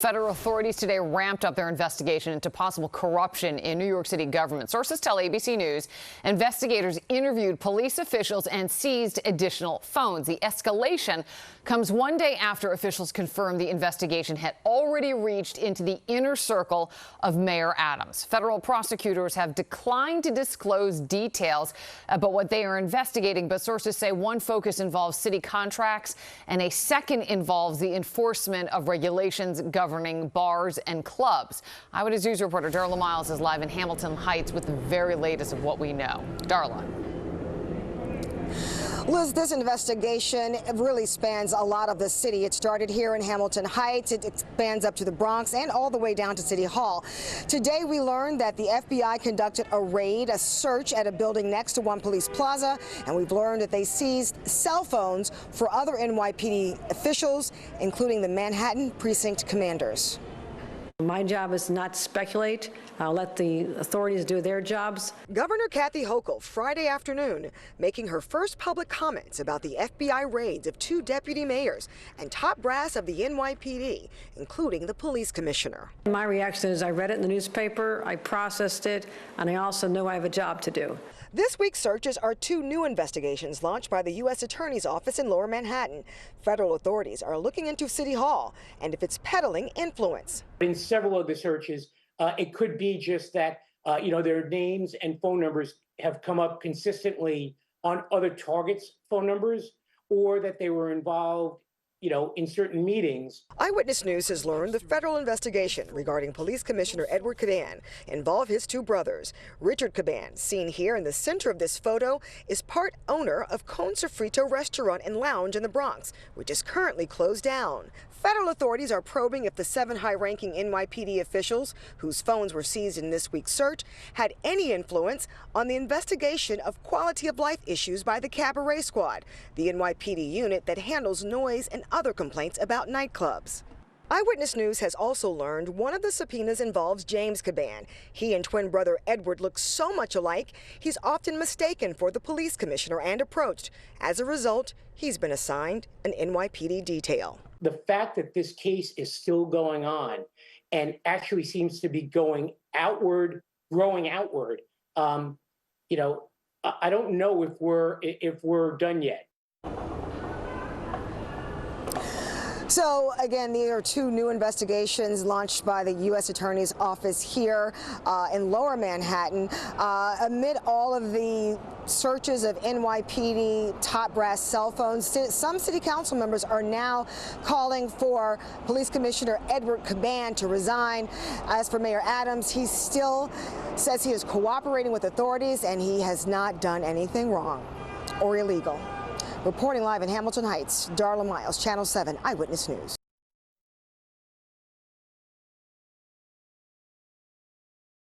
Federal authorities today ramped up their investigation into possible corruption in New York City government. Sources tell ABC News investigators interviewed police officials and seized additional phones. The escalation comes one day after officials confirmed the investigation had already reached into the inner circle of Mayor Adams. Federal prosecutors have declined to disclose details about what they are investigating, but sources say one focus involves city contracts and a second involves the enforcement of regulations governing bars and clubs. Eyewitness News reporter Darla Miles is live in Hamilton Heights with the very latest of what we know. Darla. Liz, this investigation really spans a lot of the city. It started here in Hamilton Heights. It expands up to the Bronx and all the way down to City Hall. Today, we learned that the FBI conducted a raid, a search at a building next to One Police Plaza, and we've learned that they seized cell phones for other NYPD officials, including the Manhattan precinct commanders. My job is not to speculate. I'll let the authorities do their jobs. Governor Kathy Hochul Friday afternoon making her first public comments about the FBI raids of two deputy mayors and top brass of the NYPD, including the police commissioner. My reaction is I read it in the newspaper, I processed it, and I also know I have a job to do. This week's searches are two new investigations launched by the U.S. Attorney's Office in Lower Manhattan. Federal authorities are looking into City Hall and if it's peddling influence. In several of the searches, it could be just that, their names and phone numbers have come up consistently on other targets' phone numbers, or that they were involved in certain meetings. Eyewitness News has learned the federal investigation regarding Police Commissioner Edward Caban involved his two brothers. Richard Caban, seen here in the center of this photo, is part owner of Con Sofrito Restaurant and Lounge in the Bronx, which is currently closed down. Federal authorities are probing if the 7 high-ranking NYPD officials, whose phones were seized in this week's search, had any influence on the investigation of quality-of-life issues by the Cabaret Squad, the NYPD unit that handles noise and other complaints about nightclubs. Eyewitness News has also learned one of the subpoenas involves James Caban. He and twin brother Edward look so much alike, he's often mistaken for the police commissioner and approached. As a result, he's been assigned an NYPD detail. The fact that this case is still going on and actually seems to be growing outward, I don't know if we're done yet. So, again, there are two new investigations launched by the U.S. Attorney's Office here in Lower Manhattan. Amid all of the searches of NYPD top brass cell phones, some city council members are now calling for Police Commissioner Edward Caban to resign. As for Mayor Adams, he still says he is cooperating with authorities and he has not done anything wrong or illegal. Reporting live in Hamilton Heights, Darla Miles, Channel 7 Eyewitness News.